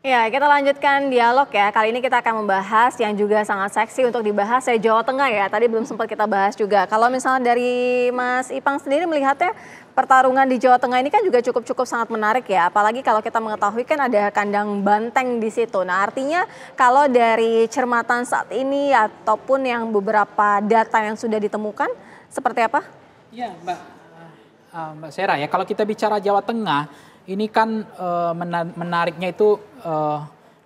Ya, kita lanjutkan dialog ya. Kali ini kita akan membahas yang juga sangat seksi untuk dibahas ya, Jawa Tengah ya. Tadi belum sempat kita bahas juga. Kalau misalnya dari Mas Ipang sendiri melihatnya pertarungan di Jawa Tengah ini kan juga cukup sangat menarik ya. Apalagi kalau kita mengetahui kan ada kandang banteng di situ. Nah, artinya kalau dari cermatan saat ini ataupun yang beberapa data yang sudah ditemukan seperti apa? Ya, Mbak Sera ya. Kalau kita bicara Jawa Tengah, ini kan menariknya itu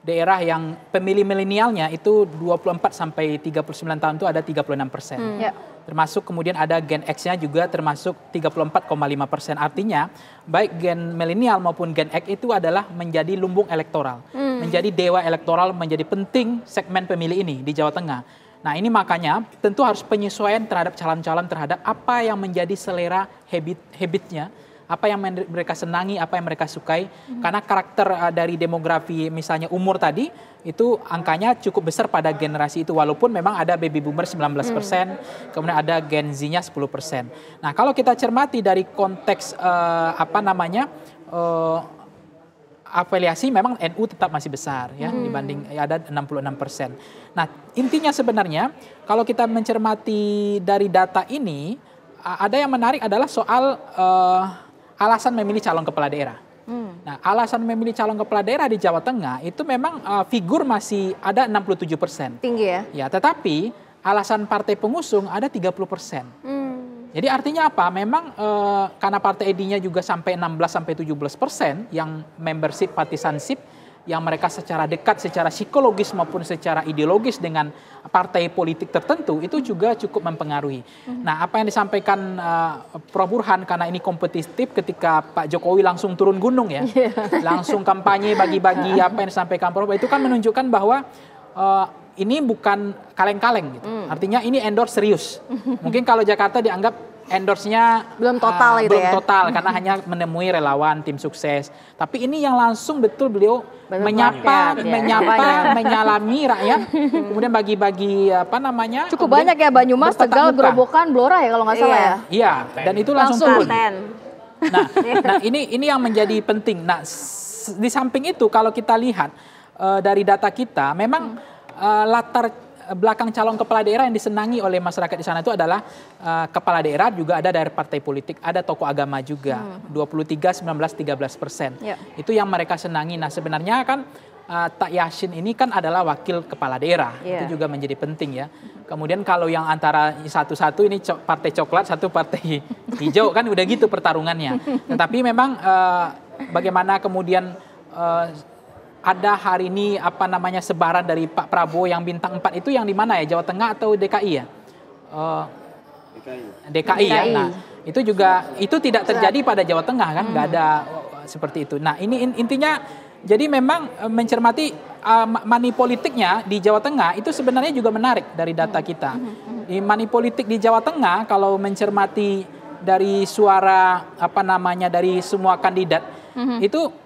daerah yang pemilih milenialnya itu 24 sampai 39 tahun itu ada 36%. Ya. Termasuk kemudian ada Gen X-nya juga termasuk 34,5%. Artinya baik gen milenial maupun Gen X itu adalah menjadi lumbung elektoral. Menjadi dewa elektoral, menjadi penting segmen pemilih ini di Jawa Tengah. Nah ini makanya tentu harus penyesuaian terhadap calon-calon terhadap apa yang menjadi selera habitnya. Apa yang mereka senangi, apa yang mereka sukai. Karena karakter dari demografi misalnya umur tadi, itu angkanya cukup besar pada generasi itu. Walaupun memang ada baby boomer 19%, kemudian ada Gen Z-nya 10%. Nah kalau kita cermati dari konteks afiliasi memang NU tetap masih besar ya dibanding ada 66%. Nah intinya sebenarnya kalau kita mencermati dari data ini, ada yang menarik adalah soal alasan memilih calon kepala daerah. Nah, alasan memilih calon kepala daerah di Jawa Tengah itu memang figur masih ada 67%. Tinggi ya? Ya, tetapi alasan partai pengusung ada 30%. Jadi artinya apa? Memang karena partai ID-nya juga sampai 16-17% yang membership, partisanship, yang mereka secara dekat, secara psikologis maupun secara ideologis dengan partai politik tertentu itu juga cukup mempengaruhi. Nah, apa yang disampaikan Prof. Burhan karena ini kompetitif ketika Pak Jokowi langsung turun gunung ya, langsung kampanye bagi-bagi apa yang disampaikan Prof. Itu kan menunjukkan bahwa ini bukan kaleng-kaleng gitu. Artinya ini endorse serius. Mungkin kalau Jakarta dianggap endorse-nya belum total belum total karena hanya menemui relawan tim sukses. Tapi ini yang langsung betul beliau menyapa, menyalami rakyat, kemudian bagi-bagi cukup banyak ya, Banyumas, Tegal, Gerobokan, Blora ya kalau nggak salah ya. Iya, dan itu langsung turun. Nah, ini yang menjadi penting. Nah, di samping itu kalau kita lihat dari data kita, memang latar belakang calon kepala daerah yang disenangi oleh masyarakat di sana itu adalah kepala daerah, juga ada dari partai politik, ada tokoh agama juga, 23, 19, 13%. Itu yang mereka senangi. Nah sebenarnya kan Tak Yassin ini kan adalah wakil kepala daerah, itu juga menjadi penting ya. Kemudian kalau yang antara satu-satu ini partai coklat, satu partai hijau kan udah gitu pertarungannya. Tetapi memang bagaimana kemudian ada hari ini sebaran dari Pak Prabowo yang bintang 4 itu yang di mana ya? Jawa Tengah atau DKI ya? DKI ya. Nah, itu juga itu tidak terjadi pada Jawa Tengah kan? Nggak ada seperti itu. Nah, ini intinya jadi memang mencermati money politiknya di Jawa Tengah itu sebenarnya juga menarik dari data kita. Di money politik di Jawa Tengah kalau mencermati dari suara dari semua kandidat itu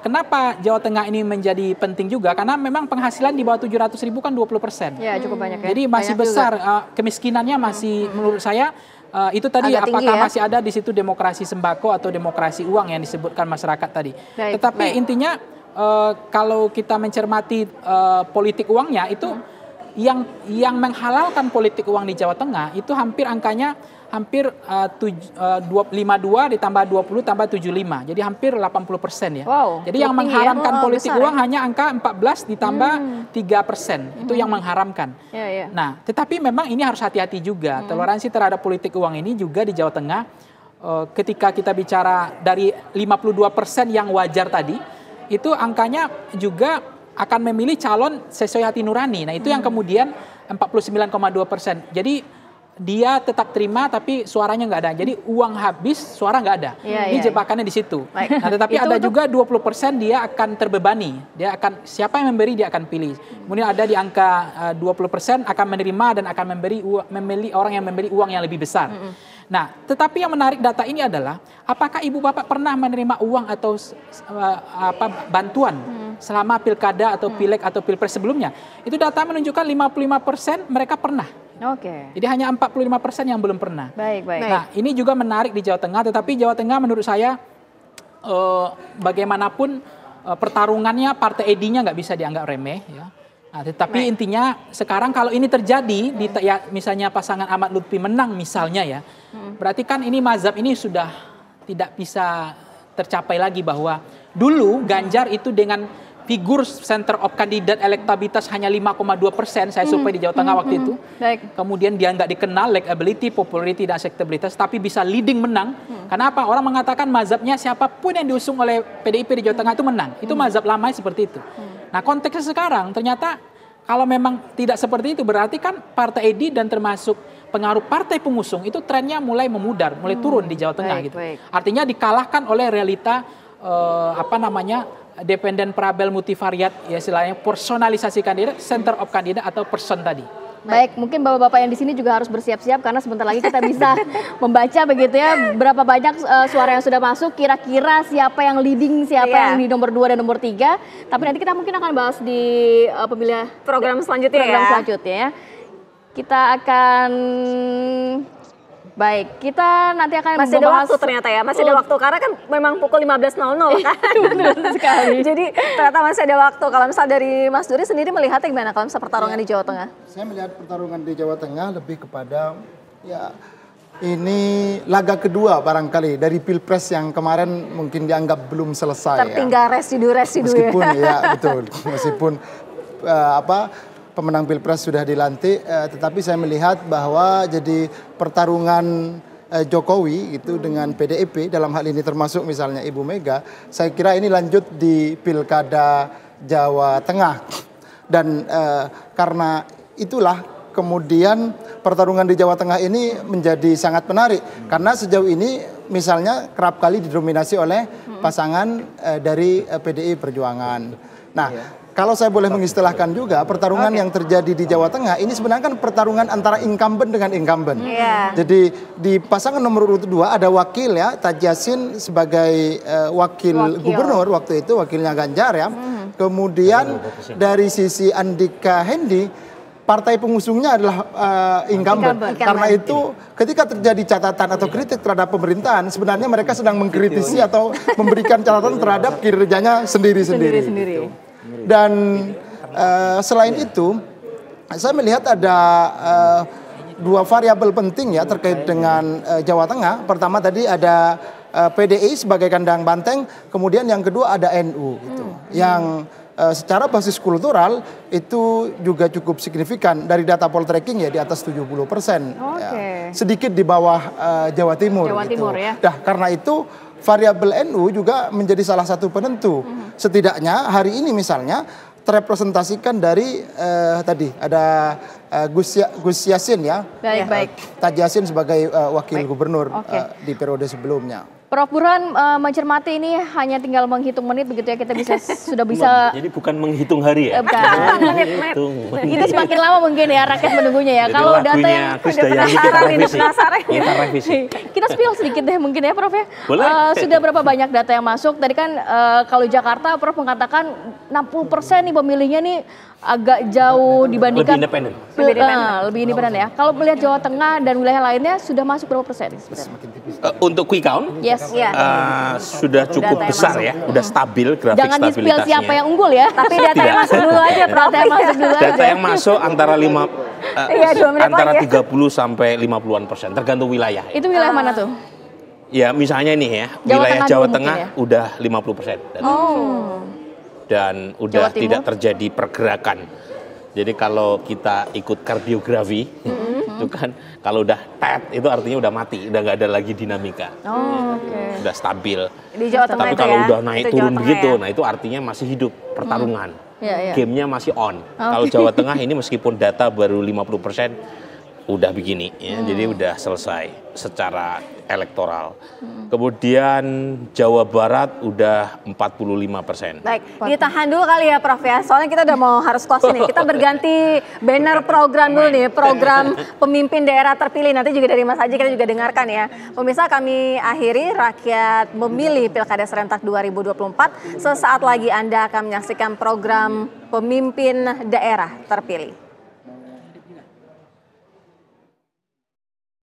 kenapa Jawa Tengah ini menjadi penting juga? Karena memang penghasilan di bawah 700.000 kan 20%. Ya, cukup banyak ya. Jadi masih banyak besar kemiskinannya masih menurut saya itu tadi agak apakah ya? masih ada di situ demokrasi sembako atau demokrasi uang yang disebutkan masyarakat tadi. Tetapi intinya kalau kita mencermati politik uangnya itu yang menghalalkan politik uang di Jawa Tengah itu hampir angkanya hampir 52 ditambah 20 tambah 75. Jadi hampir 80% ya. Wow, jadi yang mengharamkan politik uang hanya angka 14 ditambah 3%. Itu yang mengharamkan. Nah, tetapi memang ini harus hati-hati juga. Toleransi terhadap politik uang ini juga di Jawa Tengah ketika kita bicara dari 52% yang wajar tadi, itu angkanya juga akan memilih calon sesuai hati nurani. Nah, itu yang kemudian 49,2%. Jadi dia tetap terima tapi suaranya nggak ada. Jadi uang habis, suara nggak ada. Ini jebakannya di situ. Nah, tetapi ada juga 20% dia akan terbebani. Dia akan siapa yang memberi dia akan pilih. Kemudian ada di angka 20% akan menerima dan akan memilih orang yang memberi uang yang lebih besar. Nah, tetapi yang menarik data ini adalah apakah ibu bapak pernah menerima uang atau bantuan selama pilkada atau pileg atau pilpres sebelumnya? Itu data menunjukkan 55% mereka pernah. Jadi hanya 45% yang belum pernah. Baik. Nah, ini juga menarik di Jawa Tengah, tetapi Jawa Tengah menurut saya bagaimanapun pertarungannya Partai Edi-nya nggak bisa dianggap remeh ya. Nah, tetapi intinya sekarang kalau ini terjadi ya, misalnya pasangan Ahmad Lutfi menang misalnya ya, berarti kan ini mazhab ini sudah tidak bisa tercapai lagi bahwa dulu Ganjar itu dengan figur center of candidate elektabilitas hanya 5,2% saya survei di Jawa Tengah waktu itu. Kemudian dia nggak dikenal likability, popularity dan acceptability, tapi bisa leading menang. Kenapa? Orang mengatakan mazhabnya siapapun yang diusung oleh PDIP di Jawa Tengah itu menang. Itu mazhab lama seperti itu. Nah konteksnya sekarang ternyata kalau memang tidak seperti itu berarti kan Partai Edi dan termasuk pengaruh partai pengusung itu trennya mulai memudar, mulai turun di Jawa Tengah gitu. Artinya dikalahkan oleh realita dependent parabel multivariat ya istilahnya personalisasi kandidat, center of kandidat atau person tadi. Baik, mungkin bapak-bapak yang di sini juga harus bersiap-siap karena sebentar lagi kita bisa membaca begitu ya berapa banyak suara yang sudah masuk, kira-kira siapa yang leading, siapa yang di nomor 2 dan nomor 3. Tapi nanti kita mungkin akan bahas di pemilihan program selanjutnya ya. Kita akan kita nanti akan masih ada waktu ternyata ya, masih ada waktu karena kan memang pukul 15.00 kan. Betul sekali. Jadi ternyata masih ada waktu. Kalau misal dari Mas Duri sendiri melihatnya gimana kalau misal pertarungan di Jawa Tengah? Saya melihat pertarungan di Jawa Tengah lebih kepada ya ini laga kedua barangkali dari Pilpres yang kemarin mungkin dianggap belum selesai. Tertinggal residu-residu meskipun ya betul, meskipun pemenang Pilpres sudah dilantik, tetapi saya melihat bahwa jadi pertarungan Jokowi itu dengan PDIP dalam hal ini termasuk misalnya Ibu Mega, saya kira ini lanjut di Pilkada Jawa Tengah. Dan karena itulah kemudian pertarungan di Jawa Tengah ini menjadi sangat menarik. Karena sejauh ini misalnya kerap kali didominasi oleh pasangan dari PDI Perjuangan. Nah, kalau saya boleh mengistilahkan juga pertarungan yang terjadi di Jawa Tengah ini sebenarnya kan pertarungan antara incumbent dengan incumbent. Jadi di pasangan nomor urut 2 ada wakil ya, Taj Yassin sebagai wakil gubernur waktu itu, wakilnya Ganjar ya. Kemudian dari sisi Andika Hendi, partai pengusungnya adalah incumbent. Karena itu ketika terjadi catatan atau kritik terhadap pemerintahan, sebenarnya mereka sedang mengkritisi atau memberikan catatan terhadap kinerjanya sendiri-sendiri. Dan selain itu, saya melihat ada dua variabel penting ya terkait dengan Jawa Tengah. Pertama tadi ada PDI sebagai kandang banteng, kemudian yang kedua ada NU gitu. Yang secara basis kultural itu juga cukup signifikan dari data Poltreking ya di atas 70%. Ya. Sedikit di bawah Jawa Timur. Nah, karena itu variabel NU juga menjadi salah satu penentu. Setidaknya hari ini misalnya terrepresentasikan dari tadi ada Gus Yassin ya. Taj Yassin sebagai wakil gubernur di periode sebelumnya. Prof Burhan mencermati ini hanya tinggal menghitung menit begitu ya, kita sudah bisa. Jadi bukan menghitung hari ya? Bukan. Itu semakin lama mungkin ya rakyat menunggunya ya. Kalau data yang penasaran, kita revisi. Kita spill sedikit deh mungkin ya Prof ya. Boleh. Sudah berapa banyak data yang masuk? Tadi kan kalau Jakarta Prof mengatakan 60% nih pemilihnya nih agak jauh dibandingkan lebih independen ya. Kalau melihat Jawa Tengah dan wilayah lainnya sudah masuk berapa persen? Untuk quick count? Sudah cukup besar ya, udah stabil grafik jangan stabilitasnya. Jangan di-spill siapa yang unggul ya, tapi data yang masuk dulu aja, Data yang masuk antara 30 sampai 50-an%, tergantung wilayah. Ya. Itu wilayah mana tuh? Ya misalnya nih ya, wilayah Jawa Tengah udah 50%. Dan udah tidak terjadi pergerakan. Jadi kalau kita ikut kardiografi, itu kan kalau udah itu artinya udah mati, udah nggak ada lagi dinamika. Udah stabil. Di Jawa Tengah. Tapi kalau udah naik turun begitu, nah itu artinya masih hidup pertarungan. Gamenya masih on. Kalau Jawa Tengah ini meskipun data baru 50%, udah begini ya. Jadi udah selesai secara elektoral. Kemudian Jawa Barat udah 45%. Baik, ditahan dulu kali ya Prof ya. Soalnya kita udah mau harus close nih. Kita berganti banner program dulu nih, program pemimpin daerah terpilih. Nanti juga dari Mas Haji kita juga dengarkan ya. Pemirsa, kami akhiri Rakyat Memilih Pilkada Serentak 2024. Sesaat lagi Anda akan menyaksikan program pemimpin daerah terpilih.